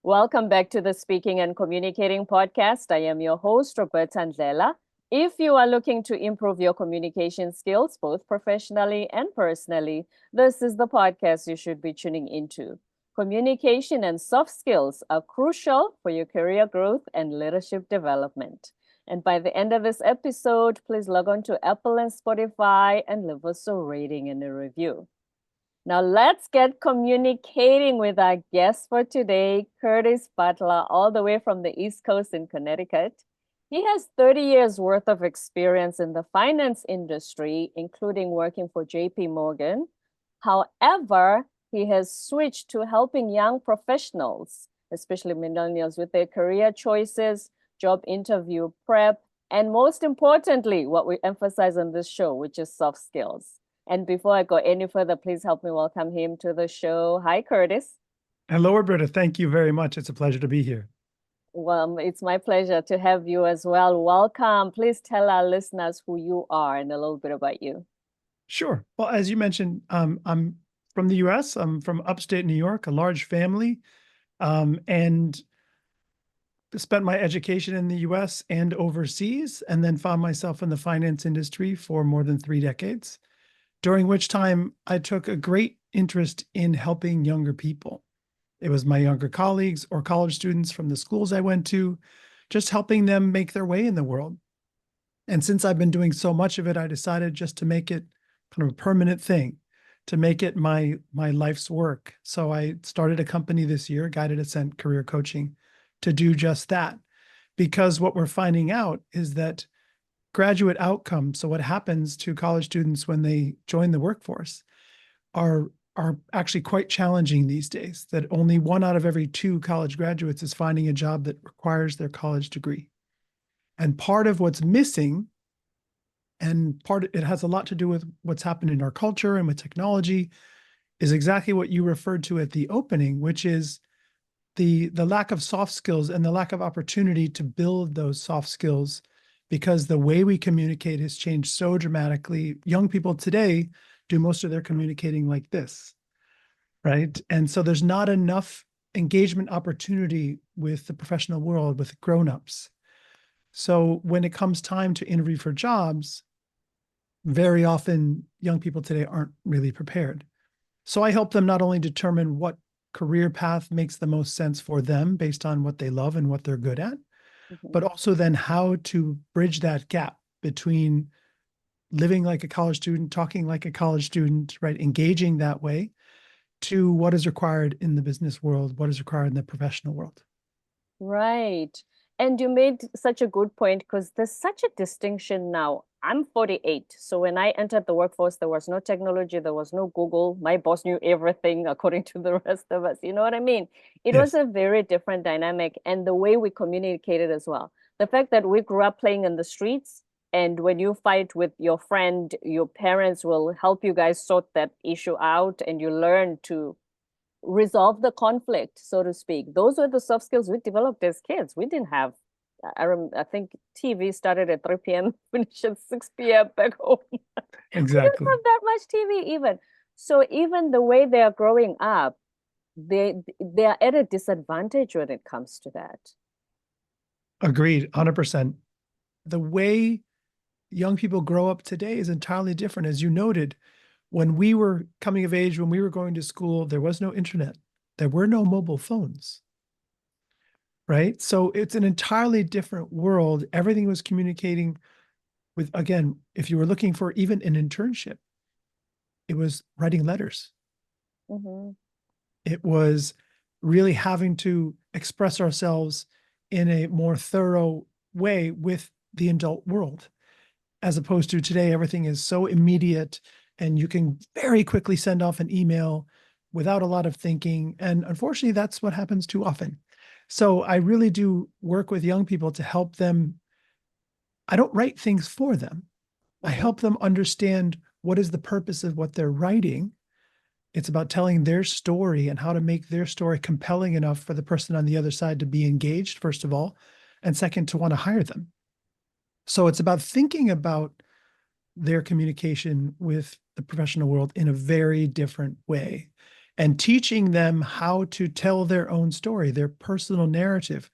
Welcome back to the Speaking and Communicating podcast. I am your host, Roberta Ndlela. If you are looking to improve your communication skills, both professionally and personally, this is the podcast you should be tuning into. Communication and soft skills are crucial for your career growth and leadership development. And by the end of this episode, please log on to Apple and Spotify and leave us a rating and a review. Now let's get communicating with our guest for today, Curtis Butler, all the way from the East Coast in Connecticut. He has 30 years worth of experience in the finance industry, including working for JP Morgan. However, he has switched to helping young professionals, especially millennials, with their career choices, job interview prep, and most importantly, what we emphasize on this show, which is soft skills. And before I go any further, please help me welcome him to the show. Hi, Curtis. Hello, Roberta. Thank you very much. It's a pleasure to be here. Well, it's my pleasure to have you as well. Welcome. Please tell our listeners who you are and a little bit about you. Sure. Well, as you mentioned, I'm from the US. I'm from upstate New York, a large family, and spent my education in the US and overseas, and then found myself in the finance industry for more than 3 decades, during which time I took a great interest in helping younger people. It was my younger colleagues or college students from the schools I went to, just helping them make their way in the world. And since I've been doing so much of it, I decided just to make it kind of a permanent thing, to make it my life's work. So I started a company this year, Guided Ascent Career Coaching, to do just that. Because what we're finding out is that graduate outcomes, so what happens to college students when they join the workforce, are actually quite challenging these days, that only 1 out of every 2 college graduates is finding a job that requires their college degree. And part of what's missing, and it has a lot to do with what's happened in our culture and with technology, is exactly what you referred to at the opening, which is the lack of soft skills and the lack of opportunity to build those soft skills, because the way we communicate has changed so dramatically. Young people today do most of their communicating like this, right? And so there's not enough engagement opportunity with the professional world, with grown-ups. So when it comes time to interview for jobs, very often young people today aren't really prepared. So I help them not only determine what career path makes the most sense for them based on what they love and what they're good at, but also then how to bridge that gap between living like a college student, talking like a college student, right? Engaging that way, to what is required in the business world, what is required in the professional world. Right. And you made such a good point, because there's such a distinction now. I'm 48. So when I entered the workforce, there was no technology, there was no Google. My boss knew everything according to the rest of us. You know what I mean? It was Yes. a very different dynamic, and the way we communicated as well. The fact that we grew up playing in the streets, and when you fight with your friend, your parents will help you guys sort that issue out, and you learn to resolve the conflict, so to speak. Those were the soft skills we developed as kids. We didn't have, I think TV started at 3 p.m., finished at 6 p.m. back home. We didn't Exactly. have that much TV even. So even the way they are growing up, they are at a disadvantage when it comes to that. Agreed, 100%. The way young people grow up today is entirely different. As you noted, when we were coming of age, when we were going to school, there was no internet. There were no mobile phones, right? So it's an entirely different world. Everything was communicating with, again, if you were looking for even an internship, it was writing letters. Mm-hmm. It was really having to express ourselves in a more thorough way with the adult world, as opposed to today, everything is so immediate and you can very quickly send off an email without a lot of thinking. And unfortunately, that's what happens too often. So I really do work with young people to help them. I don't write things for them. I Mm-hmm. help them understand what is the purpose of what they're writing. It's about telling their story and how to make their story compelling enough for the person on the other side to be engaged, first of all, and second, to want to hire them. So it's about thinking about their communication with the professional world in a very different way. and teaching them how to tell their own story, their personal narrative,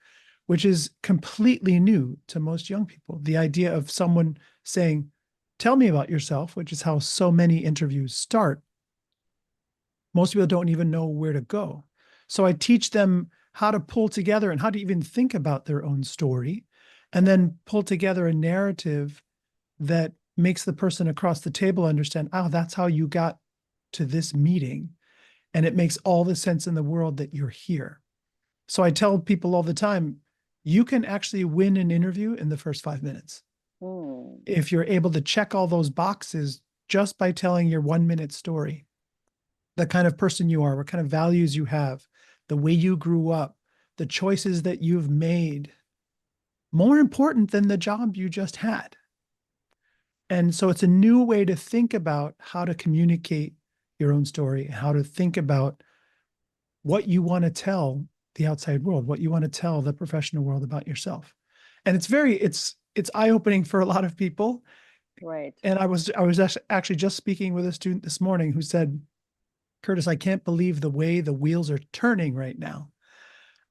which is completely new to most young people. The idea of someone saying, tell me about yourself, which is how so many interviews start. Most people don't even know where to go. So I teach them how to pull together and how to even think about their own story, and then pull together a narrative that makes the person across the table understand, oh, that's how you got to this meeting. And it makes all the sense in the world that you're here. So I tell people all the time, you can actually win an interview in the first 5 minutes. If you're able to check all those boxes just by telling your 1 minute story, the kind of person you are, what kind of values you have, the way you grew up, the choices that you've made, more important than the job you just had. And so it's a new way to think about how to communicate your own story, how to think about what you want to tell the outside world, what you want to tell the professional world about yourself. And it's eye-opening for a lot of people. Right. And I was actually just speaking with a student this morning who said, Curtis, I can't believe the way the wheels are turning right now.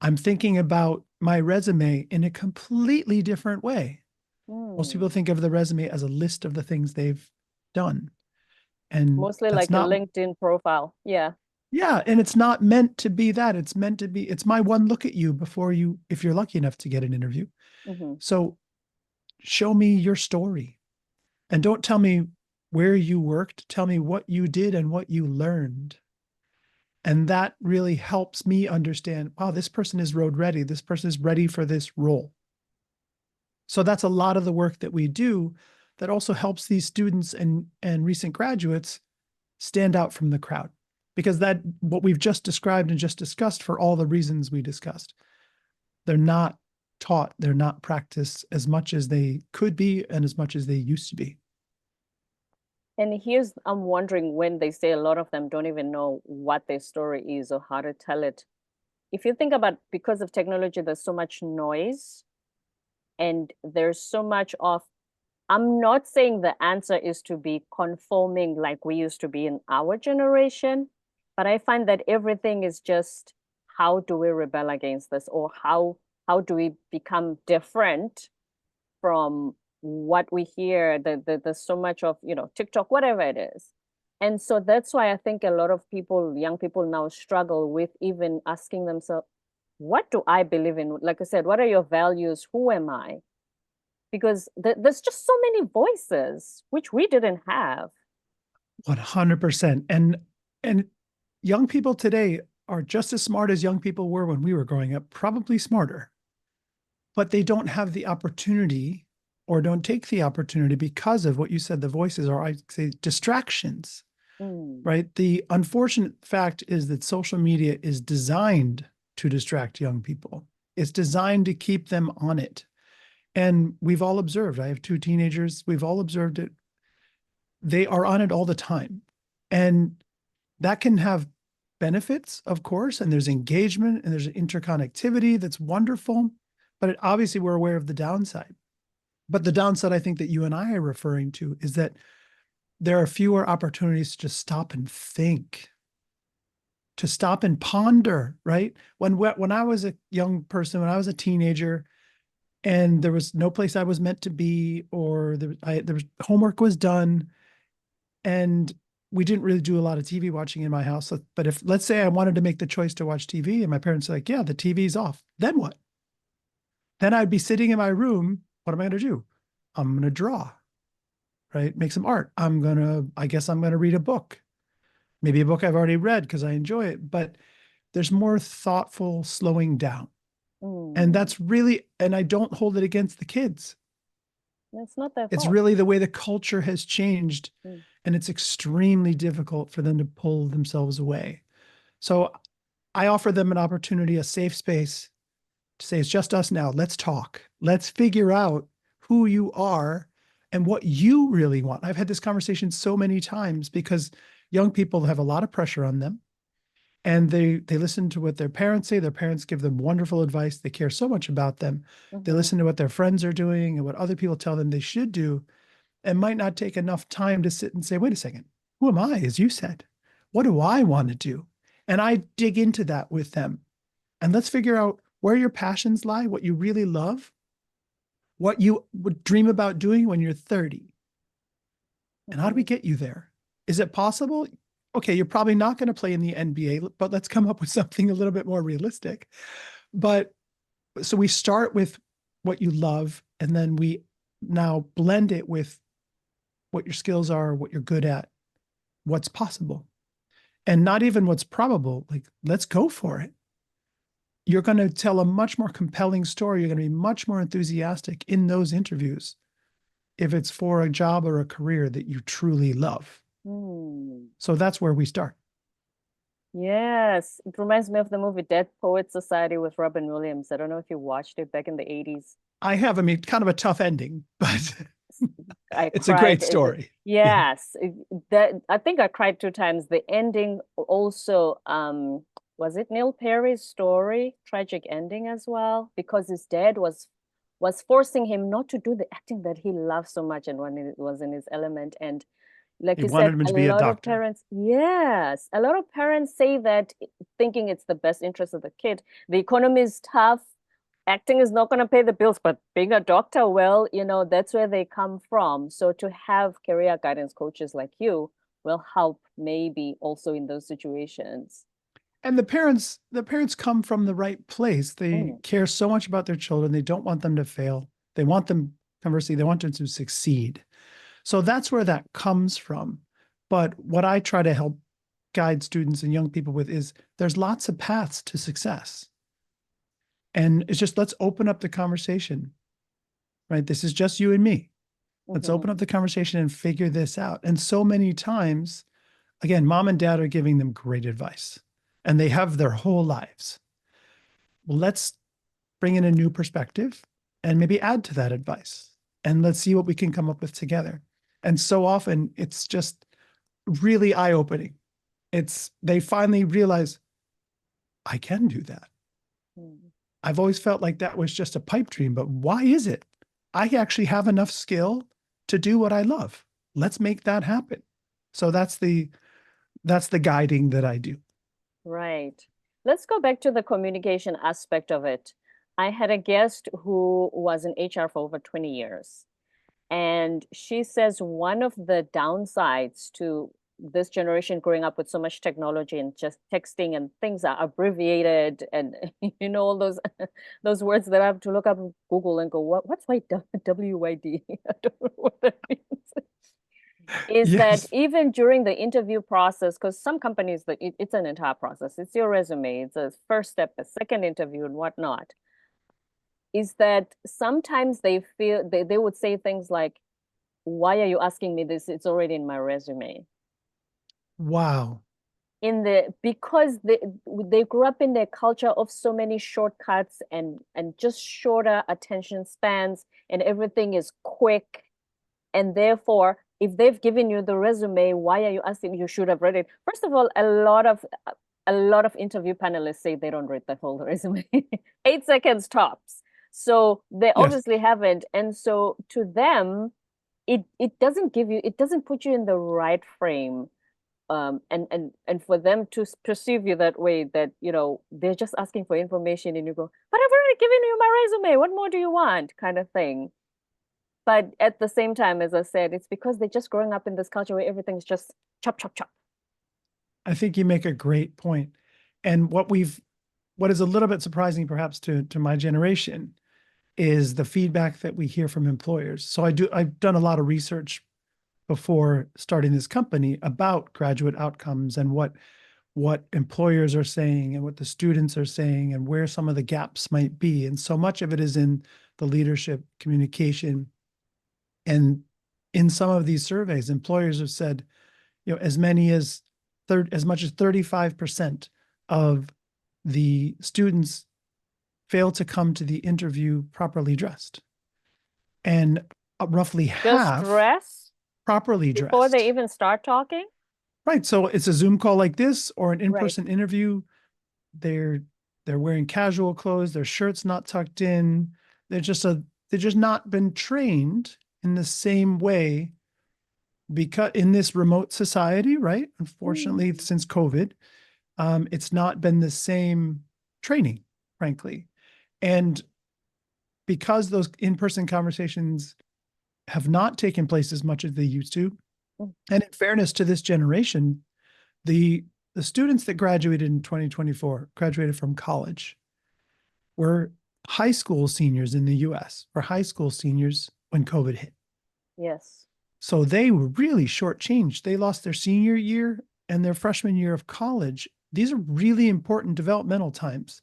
I'm thinking about my resume in a completely different way. Most people think of the resume as a list of the things they've done. And Mostly that's like a not, LinkedIn profile. Yeah. yeah. And it's not meant to be that. It's meant to be, it's my one look at you before you, if you're lucky enough to get an interview. So show me your story, and don't tell me where you worked. Tell me what you did and what you learned. And that really helps me understand, wow, this person is road ready. This person is ready for this role. So that's a lot of the work that we do that also helps these students and recent graduates stand out from the crowd, because that what we've just described and just discussed, for all the reasons we discussed, they're not taught, they're not practiced as much as they could be and as much as they used to be. And I'm wondering, when they say a lot of them don't even know what their story is or how to tell it. If you think about, because of technology, there's so much noise and there's so much of, I'm not saying the answer is to be conforming like we used to be in our generation, but I find that everything is just, how do we rebel against this, or how do we become different from what we hear? There's so much of, TikTok, whatever it is. And so that's why I think a lot of people, young people now, struggle with even asking themselves, what do I believe in? Like I said, what are your values? Who am I? Because there's just so many voices, which we didn't have. 100%. And young people today are just as smart as young people were when we were growing up, probably smarter. But they don't have the opportunity, or don't take the opportunity, because of what you said, the voices, or I say distractions, right? The unfortunate fact is that social media is designed to distract young people. It's designed to keep them on it. And we've all observed, I have 2 teenagers, we've all observed it. They are on it all the time. And that can have benefits, of course, and there's engagement and there's interconnectivity that's wonderful, but obviously we're aware of the downside. But the downside, I think, that you and I are referring to is that there are fewer opportunities to just stop and think, to stop and ponder, right? When I was a young person, when I was a teenager, and there was no place I was meant to be, or homework was done, and we didn't really do a lot of TV watching in my house. But if, let's say, I wanted to make the choice to watch TV, and my parents are like, yeah, the TV's off, then what? Then I'd be sitting in my room. What am I going to do? I'm going to draw, right? Make some art. I guess I'm going to read a book, maybe a book I've already read because I enjoy it, but there's more thoughtful slowing down. And that's really, and I don't hold it against the kids. It's not their fault. It's really the way the culture has changed, and it's extremely difficult for them to pull themselves away. So I offer them an opportunity, a safe space to say, it's just us now. Let's talk. Let's figure out who you are and what you really want. I've had this conversation so many times because young people have a lot of pressure on them, and they listen to what their parents say. Their parents give them wonderful advice. They care so much about them. They listen to what their friends are doing and what other people tell them they should do, and might not take enough time to sit and say, wait a second, who am I, as you said? What do I want to do? And I dig into that with them. And let's figure out where your passions lie, what you really love, what you would dream about doing when you're 30. And how do we Mhm. get you there? Is it possible? Okay, you're probably not going to play in the NBA, but let's come up with something a little bit more realistic. But so we start with what you love, and then we now blend it with what your skills are, what you're good at, what's possible, and not even what's probable. Like, let's go for it. You're going to tell a much more compelling story. You're going to be much more enthusiastic in those interviews if it's for a job or a career that you truly love. Hmm. So that's where we start. Yes, it reminds me of the movie Dead Poet Society with Robin Williams. I don't know if you watched it back in the 80s. I have, I mean, kind of a tough ending, but I it's a cried. great story. Yeah. Yes, that I think I cried 2 times. The ending also, was it Neil Perry's story? Tragic ending as well, because his dad was forcing him not to do the acting that he loved so much and when it was in his element. And like He you said, wanted him a to be a lot of doctor. parents, yes, a lot of parents say that thinking it's the best interest of the kid. The economy is tough. Acting is not going to pay the bills, but being a doctor, well, that's where they come from. So to have career guidance coaches like you will help maybe also in those situations. And the parents come from the right place. They Mm, care so much about their children. They don't want them to fail. They want them, conversely, they want them to succeed. So that's where that comes from. But what I try to help guide students and young people with is there's lots of paths to success. And it's just, let's open up the conversation, right? This is just you and me. Let's mhm. open up the conversation and figure this out. And so many times, again, mom and dad are giving them great advice and they have their whole lives. Well, let's bring in a new perspective and maybe add to that advice. And let's see what we can come up with together. And so often it's just really eye opening. They finally realize I can do that. Mm. I've always felt like that was just a pipe dream, but why is it? I actually have enough skill to do what I love. Let's make that happen. So that's the guiding that I do. Right. Let's go back to the communication aspect of it. I had a guest who was in HR for over 20 years. And she says one of the downsides to this generation growing up with so much technology and just texting and things are abbreviated and all those those words that I have to look up on Google and go, what's WYD? I don't know what that means. Is that Yes. even during the interview process, because some companies that it's an entire process, it's your resume, it's a first step, a second interview, and whatnot, is that sometimes they feel they would say things like, why are you asking me this? It's already in my resume. Wow. Because they grew up in their culture of so many shortcuts and just shorter attention spans, and everything is quick. And therefore, if they've given you the resume, why are you asking? You should have read it. First of all, a lot of interview panelists say they don't read the whole resume. 8 seconds tops. So they Yes. obviously haven't. And so to them, it doesn't put you in the right frame, and for them to perceive you that way, that they're just asking for information and you go, but I've already given you my resume, what more do you want, kind of thing. But at the same time, as I said, it's because they're just growing up in this culture where everything's just chop chop chop. I think you make a great point. And what is a little bit surprising perhaps to my generation is the feedback that we hear from employers. So I've done a lot of research before starting this company about graduate outcomes and what employers are saying and what the students are saying and where some of the gaps might be. And so much of it is in the leadership communication. And in some of these surveys, employers have said, as many as much as 35% of the students fail to come to the interview properly dressed. And roughly Just half dress properly before they dressed. even start talking. Right. So it's a Zoom call like this or an Right. in-person interview. They're they're wearing casual clothes, their shirt's not tucked in. They've just not been trained in the same way because in this remote society, right? Unfortunately, Mm. since COVID, It's not been the same training, frankly. And because those in-person conversations have not taken place as much as they used to, and in fairness to this generation, the students that graduated in 2024, graduated from college, were high school seniors in the US, or high school seniors when COVID hit. Yes. So they were really shortchanged. They lost their senior year and their freshman year of college. These are really important developmental times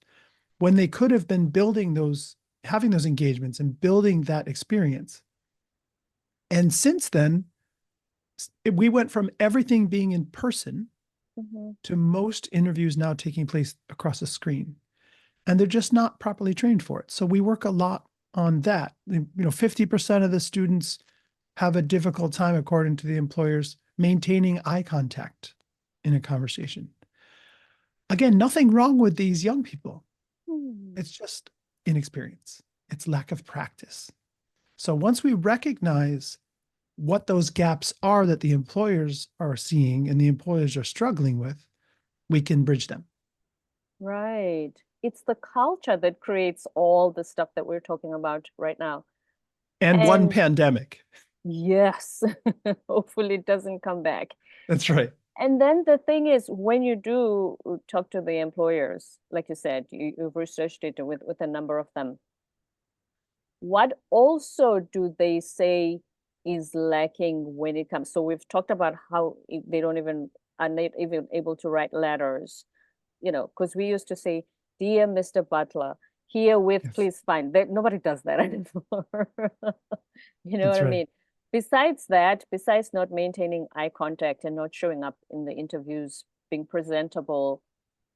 when they could have been building those, having those engagements and building that experience. And since then, we went from everything being in person to most interviews now taking place across a screen. And they're just not properly trained for it. So we work a lot on that. 50% of the students have a difficult time, according to the employers, maintaining eye contact in a conversation. Again, nothing wrong with these young people. It's just inexperience. It's lack of practice. So once we recognize what those gaps are that the employers are seeing and the employers are struggling with, we can bridge them. Right. It's the culture that creates all the stuff that we're talking about right now. And one pandemic. Yes. Hopefully it doesn't come back. That's right. And then the thing is, when you do talk to the employers, like you said, you've researched it with a number of them. What also do they say is lacking when it comes? So we've talked about how they don't even are not even able to write letters, because we used to say, "Dear Mr. Butler, herewith, Yes. please find." Nobody does that anymore. You know That's what I right. mean? Besides that, besides not maintaining eye contact and not showing up in the interviews, being presentable,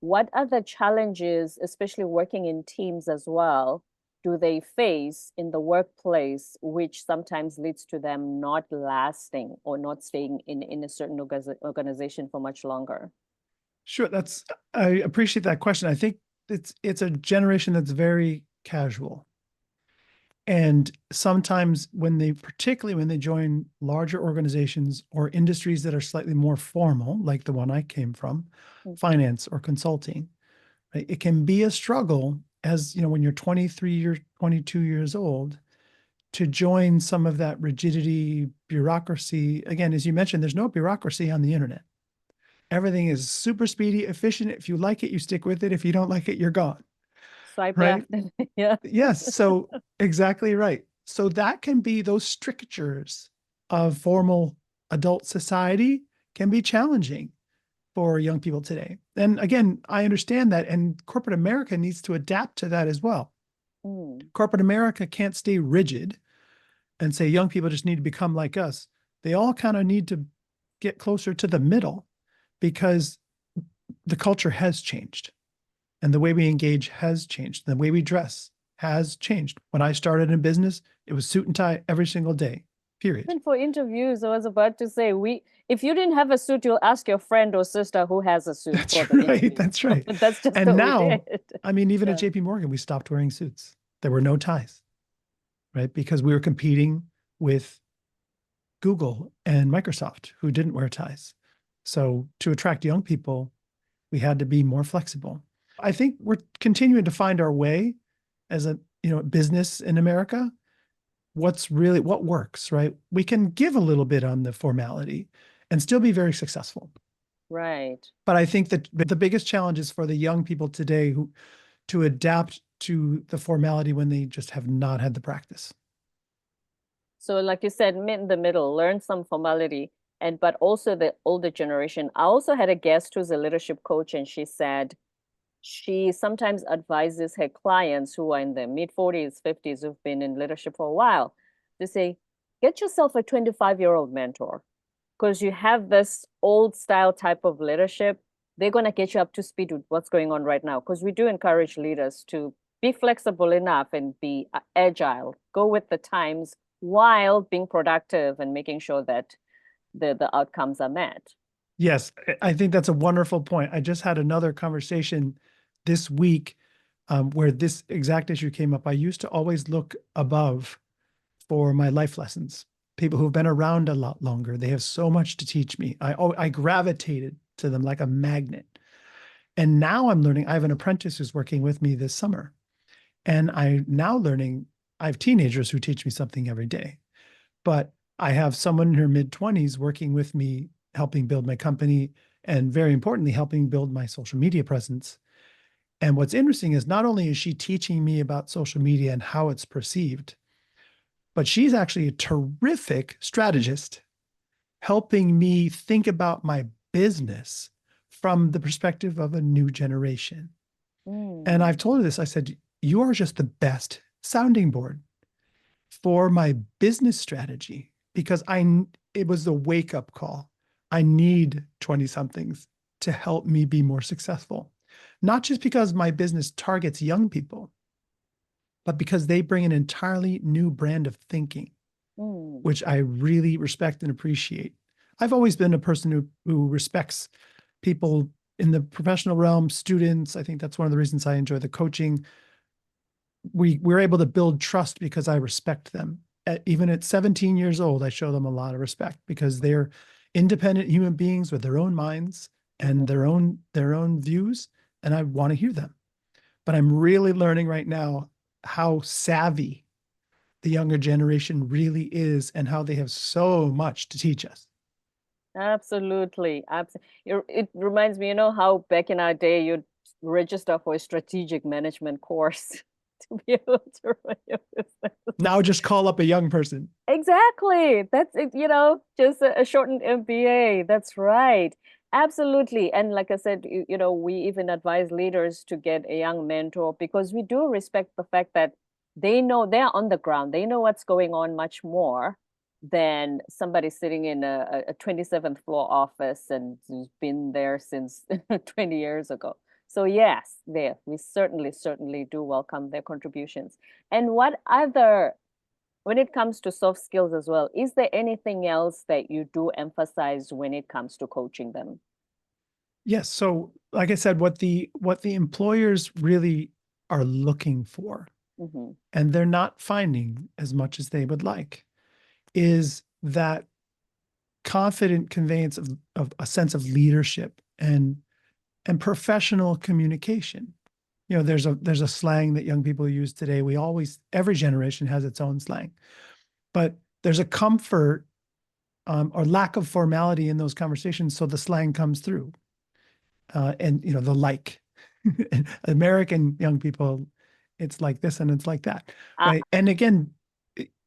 what other challenges, especially working in teams as well, do they face in the workplace, which sometimes leads to them not lasting or not staying in a certain organization for much longer? Sure. I appreciate that question. I think it's a generation that's very casual. And sometimes particularly when they join larger organizations or industries that are slightly more formal, like the one I came from, finance or consulting, right? It can be a struggle when you're 23 or 22 years old to join some of that rigidity, bureaucracy. Again, as you mentioned, there's no bureaucracy on the internet. Everything is super speedy, efficient. If you like it, you stick with it. If you don't like it, you're gone. Swipe Right? left. Yeah. Yes. So exactly right. So that can be those strictures of formal adult society can be challenging for young people today. And again, I understand that. And corporate America needs to adapt to that as well. Corporate America can't stay rigid and say young people just need to become like us. They all kind of need to get closer to the middle because the culture has changed and the way we engage has changed. The way we dress has changed. When I started in business, it was suit and tie every single day, period. Even for interviews, I was about to say, if you didn't have a suit, you'll ask your friend or sister who has a suit That's for the right. interview. That's right. That's just And what now, we did. I mean, even at Yeah. JP Morgan, we stopped wearing suits. There were no ties, right? Because we were competing with Google and Microsoft, who didn't wear ties. So to attract young people, we had to be more flexible. I think we're continuing to find our way as a business in America. What works, right? We can give a little bit on the formality and still be very successful. Right. But I think that the biggest challenge is for the young people today to adapt to the formality when they just have not had the practice. So like you said, meet in the middle, learn some formality, but also the older generation. I also had a guest who's a leadership coach, and she said she sometimes advises her clients who are in their mid 40s, 50s, who've been in leadership for a while, to say, get yourself a 25-year-old mentor, because you have this old style type of leadership. They're going to get you up to speed with what's going on right now, because we do encourage leaders to be flexible enough and be agile, go with the times while being productive and making sure that the outcomes are met. Yes, I think that's a wonderful point. I just had another conversation this week where this exact issue came up. I used to always look above for my life lessons. People who've been around a lot longer, they have so much to teach me. I gravitated to them like a magnet. And now I'm learning. I have an apprentice who's working with me this summer. And I'm now learning. I have teenagers who teach me something every day. But I have someone in her mid-20s working with me, helping build my company, and very importantly, helping build my social media presence. And what's interesting is not only is she teaching me about social media and how it's perceived, but she's actually a terrific strategist, helping me think about my business from the perspective of a new generation. And I've told her this. I said, you are just the best sounding board for my business strategy, because it was the wake up call. I need 20 somethings to help me be more successful, not just because my business targets young people, but because they bring an entirely new brand of thinking, which I really respect and appreciate. I've always been a person who respects people in the professional realm, students. I think that's one of the reasons I enjoy the coaching. We're able to build trust because I respect them. Even at 17 years old, I show them a lot of respect because they're independent human beings with their own minds and their own views, and I want to hear them. But I'm really learning right now how savvy the younger generation really is and how they have so much to teach us. Absolutely. It reminds me, how back in our day you'd register for a strategic management course to be able to run your business. Now just call up a young person. Exactly. That's it, just a shortened MBA. That's right. Absolutely. And like I said, we even advise leaders to get a young mentor because we do respect the fact that they know they're on the ground. They know what's going on much more than somebody sitting in a 27th floor office and who's been there since 20 years ago. So yes, we certainly do welcome their contributions. And when it comes to soft skills as well, is there anything else that you do emphasize when it comes to coaching them? Yes. So like I said, what the employers really are looking for, and they're not finding as much as they would like, is that confident conveyance of a sense of leadership and professional communication. There's a slang that young people use today. Every generation has its own slang, but there's a comfort or lack of formality in those conversations, so the slang comes through. And the like. American young people, it's like this and it's like that, right? And again,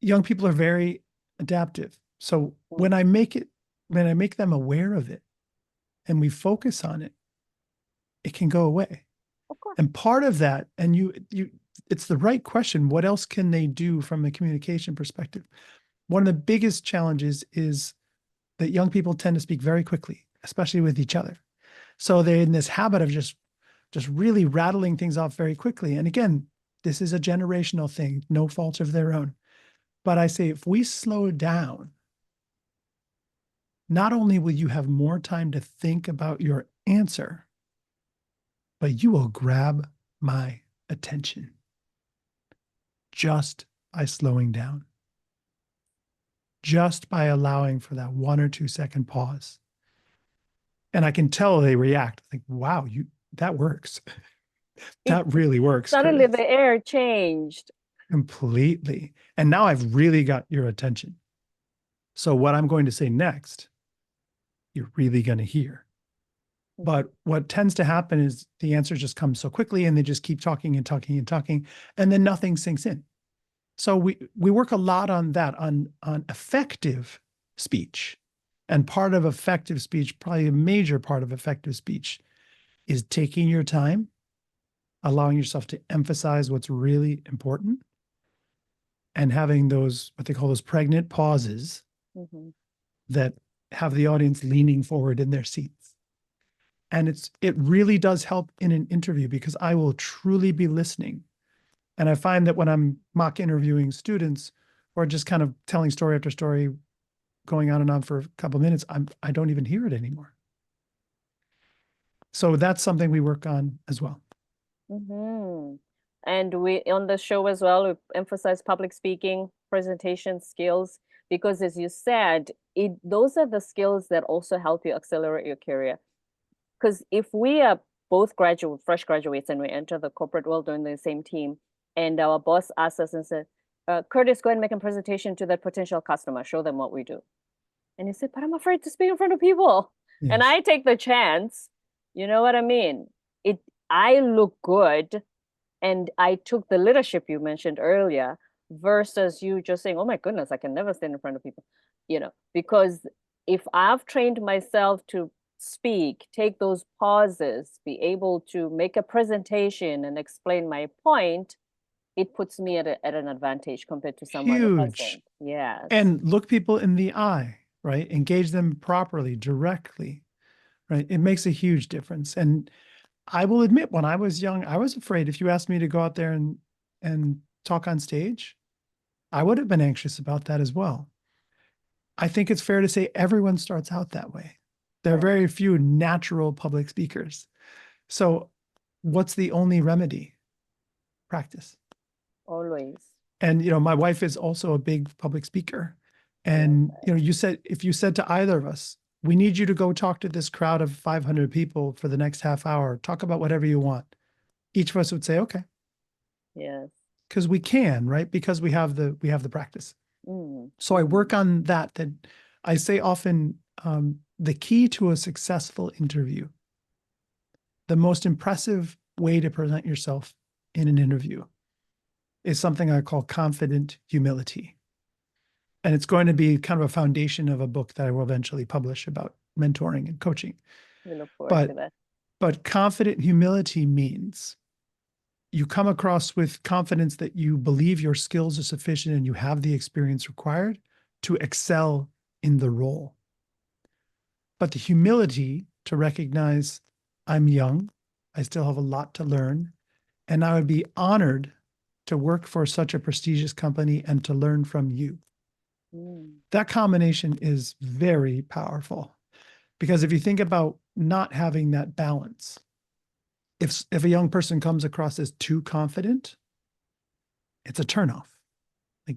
young people are very adaptive. So when I make them aware of it and we focus on it, it can go away. Of course. And part of that, and it's the right question. What else can they do from a communication perspective? One of the biggest challenges is that young people tend to speak very quickly, especially with each other. So they're in this habit of just really rattling things off very quickly. And again, this is a generational thing, no fault of their own. But I say, if we slow down, not only will you have more time to think about your answer, but you will grab my attention just by slowing down, just by allowing for that 1 or 2 second pause. And I can tell they react like, wow, that works. That really works. Suddenly Curtis. the air changed. Completely. And now I've really got your attention. So what I'm going to say next, you're really going to hear. But what tends to happen is the answers just come so quickly and they just keep talking and talking and talking, and then nothing sinks in. So we work a lot on that, on effective speech. And part of effective speech, probably a major part of effective speech, is taking your time, allowing yourself to emphasize what's really important, and having those, what they call those pregnant pauses that have the audience leaning forward in their seats. And it really does help in an interview because I will truly be listening. And I find that when I'm mock interviewing students or just kind of telling story after story, going on and on for a couple of minutes, I don't even hear it anymore. So that's something we work on as well. And we on the show as well, we emphasize public speaking, presentation skills, because as you said, those are the skills that also help you accelerate your career. Because if we are both fresh graduates, and we enter the corporate world doing the same team. And our boss asked us and said, Curtis, go ahead and make a presentation to that potential customer. Show them what we do. And he said, but I'm afraid to speak in front of people. Yes. And I take the chance. You know what I mean? I look good, and I took the leadership you mentioned earlier versus you just saying, oh my goodness, I can never stand in front of people. Because if I've trained myself to speak, take those pauses, be able to make a presentation and explain my point, it puts me at an advantage compared to someone who Huge. hasn't. Yes. And look people in the eye, right? Engage them properly, directly, right? It makes a huge difference. And I will admit, when I was young, I was afraid. If you asked me to go out there and talk on stage, I would have been anxious about that as well. I think it's fair to say everyone starts out that way. There are very few natural public speakers. So what's the only remedy? Practice. Always. And, my wife is also a big public speaker. And, if you said to either of us, we need you to go talk to this crowd of 500 people for the next half hour, talk about whatever you want. Each of us would say, okay. Yes. Because we can, right? Because we have the practice. So I work on that I say often, the key to a successful interview, the most impressive way to present yourself in an interview is something I call confident humility. And it's going to be kind of a foundation of a book that I will eventually publish about mentoring and coaching. We look forward to that. But confident humility means you come across with confidence that you believe your skills are sufficient and you have the experience required to excel in the role. But the humility to recognize I'm young, I still have a lot to learn, and I would be honored to work for such a prestigious company and to learn from you. That combination is very powerful, because if you think about not having that balance, if a young person comes across as too confident, it's a turnoff. Like,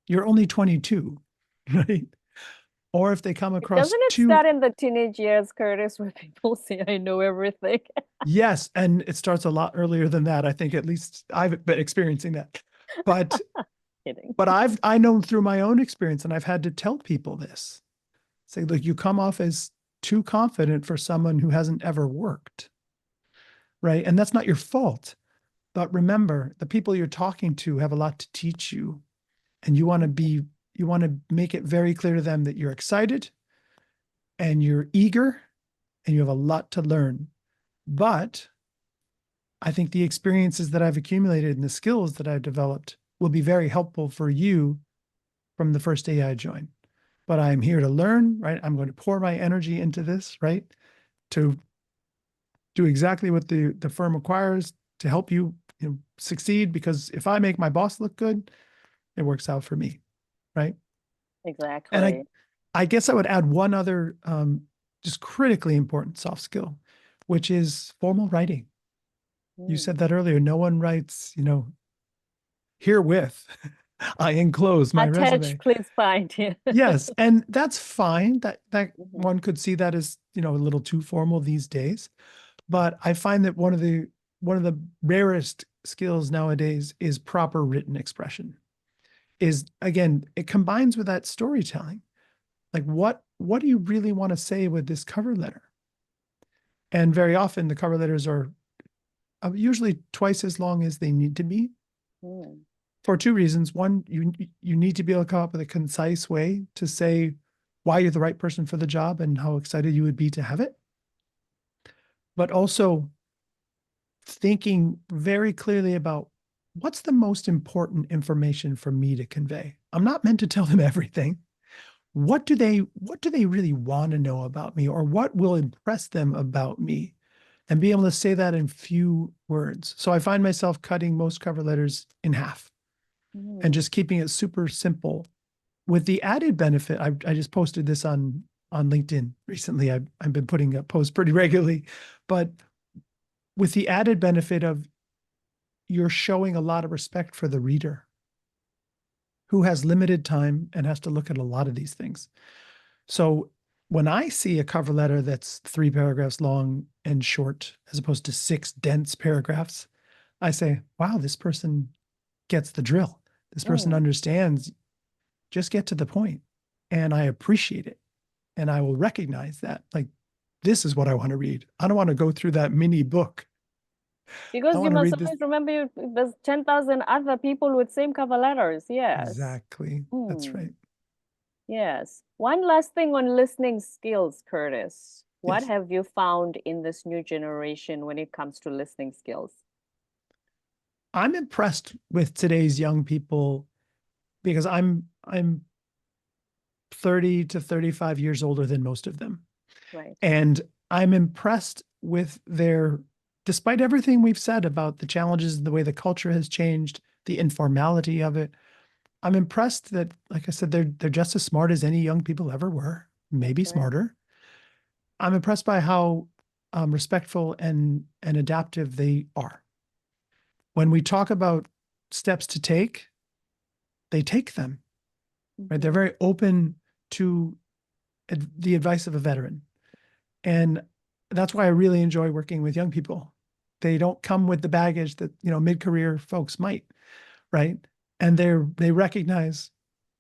you're only 22, right? Or if they come across Doesn't it start in the teenage years, Curtis, where people say, I know everything? Yes, and it starts a lot earlier than that. I think at least I've been experiencing that. But Kidding. But I know through my own experience, and I've had to tell people this. Say, look, you come off as too confident for someone who hasn't ever worked, right? And that's not your fault. But remember, the people you're talking to have a lot to teach you, and you want to make it very clear to them that you're excited and you're eager and you have a lot to learn. But I think the experiences that I've accumulated and the skills that I've developed will be very helpful for you from the first day I join. But I'm here to learn, right? I'm going to pour my energy into this, right? To do exactly what the firm requires to help you, succeed, because if I make my boss look good, it works out for me, right? Exactly. And I guess I would add one other just critically important soft skill, which is formal writing. You said that earlier. No one writes, herewith, I enclose my resume. Please find. Yes, and that's fine. That one could see that as, a little too formal these days. But I find that one of the rarest skills nowadays is proper written expression. Again, it combines with that storytelling. Like, what do you really want to say with this cover letter? And very often the cover letters are usually twice as long as they need to be. For two reasons. One, you need to be able to come up with a concise way to say why you're the right person for the job and how excited you would be to have it. But also thinking very clearly about what's the most important information for me to convey. I'm not meant to tell them everything. What do they really want to know about me, or what will impress them about me? And be able to say that in few words. So I find myself cutting most cover letters in half and just keeping it super simple, with the added benefit. I just posted this on LinkedIn recently. I've been putting up posts pretty regularly, but with the added benefit of you're showing a lot of respect for the reader who has limited time and has to look at a lot of these things. So when I see a cover letter that's 3 paragraphs long, and short as opposed to 6 dense paragraphs. I say, wow, this person gets the drill. This person understands. Just get to the point. And I appreciate it. And I will recognize that. Like, this is what I want to read. I don't want to go through that mini book. Because I you want to must read this. always remember there's 10,000 other people with same cover letters. Yes. Exactly. That's right. Yes. One last thing on listening skills, Curtis. What Yes. have you found in this new generation when it comes to listening skills? I'm impressed with today's young people because I'm 30 to 35 years older than most of them. Right. And I'm impressed with despite everything we've said about the challenges, the way the culture has changed, the informality of it. I'm impressed that, like I said, they're just as smart as any young people ever were, maybe That's right. smarter. I'm impressed by how respectful and adaptive they are. When we talk about steps to take, they take them. Right? They're very open to the advice of a veteran. And that's why I really enjoy working with young people. They don't come with the baggage that, mid-career folks might, right? And they recognize,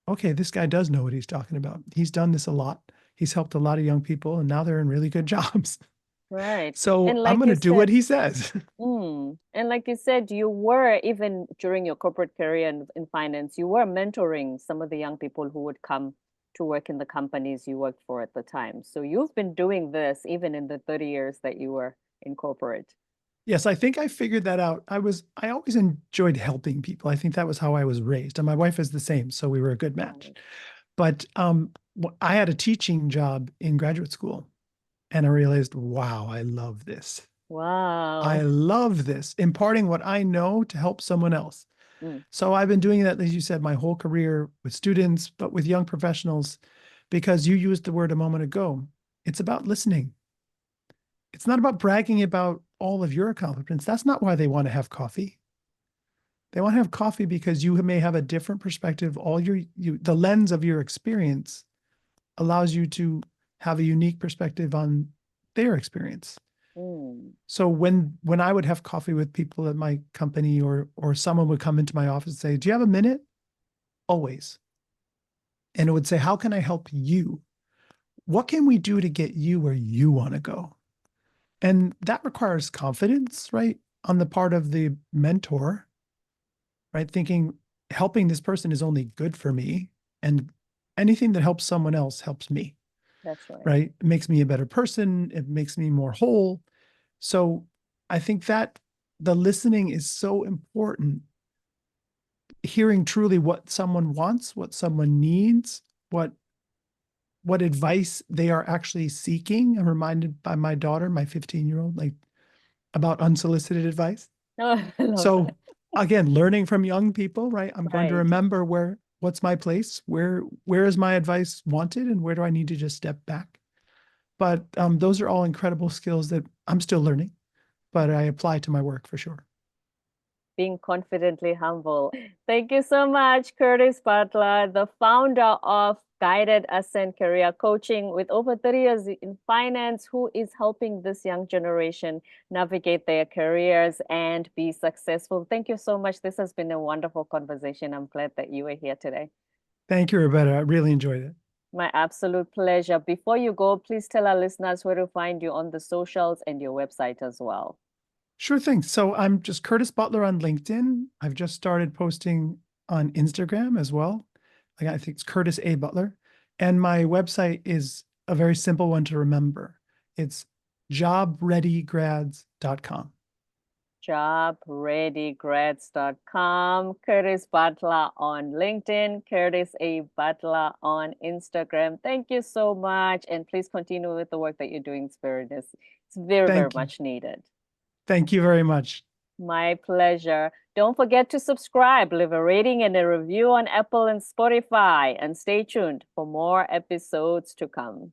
okay, this guy does know what he's talking about. He's done this a lot. He's helped a lot of young people, and now they're in really good jobs. Right. So And I'm like going to you do what said, he says. and like you said, you were, even during your corporate career in finance, you were mentoring some of the young people who would come to work in the companies you worked for at the time. So you've been doing this even in the 30 years that you were in corporate. Yes, I think I figured that out. I always enjoyed helping people. I think that was how I was raised. And my wife is the same, so we were a good match. Right. But I had a teaching job in graduate school, and I realized, wow, I love this. I Wow. love this, imparting what I know to help someone else. So I've been doing that, as you said, my whole career with students, but with young professionals, because you used the word a moment ago. It's about listening. It's not about bragging about all of your accomplishments. That's not why they want to have coffee. They want to have coffee because you may have a different perspective. The lens of your experience allows you to have a unique perspective on their experience. So when I would have coffee with people at my company, or someone would come into my office and say, "Do you have a minute?" Always. And it would say, "How can I help you? What can we do to get you where you want to go?" And that requires confidence, right? On the part of the mentor, right? Thinking helping this person is only good for me, and anything that helps someone else helps me. That's right. Right? It makes me a better person. It makes me more whole. So I think that the listening is so important. Hearing truly what someone wants, what someone needs, what advice they are actually seeking. I'm reminded by my daughter, my 15-year-old, like, about unsolicited advice. Oh, I love So that. again, learning from young people, right? I'm going to Right. remember what's my place, where is my advice wanted, and where do I need to just step back? But those are all incredible skills that I'm still learning, but I apply to my work for sure. Being confidently humble. Thank you so much, Curtis Butler, the founder of Guided Ascent Career Coaching, with over 30 years in finance, who is helping this young generation navigate their careers and be successful. Thank you so much. This has been a wonderful conversation. I'm glad that you were here today. Thank you, Roberta. I really enjoyed it. My absolute pleasure. Before you go, please tell our listeners where to find you on the socials and your website as well. Sure thing. So I'm just Curtis Butler on LinkedIn. I've just started posting on Instagram as well. I think it's Curtis A. Butler. And my website is a very simple one to remember. It's jobreadygrads.com. Jobreadygrads.com. Curtis Butler on LinkedIn, Curtis A. Butler on Instagram. Thank you so much. And please continue with the work that you're doing, Spiritness. It's very, very Thank you. much needed. Thank you very much. My pleasure. Don't forget to subscribe, leave a rating and a review on Apple and Spotify, and stay tuned for more episodes to come.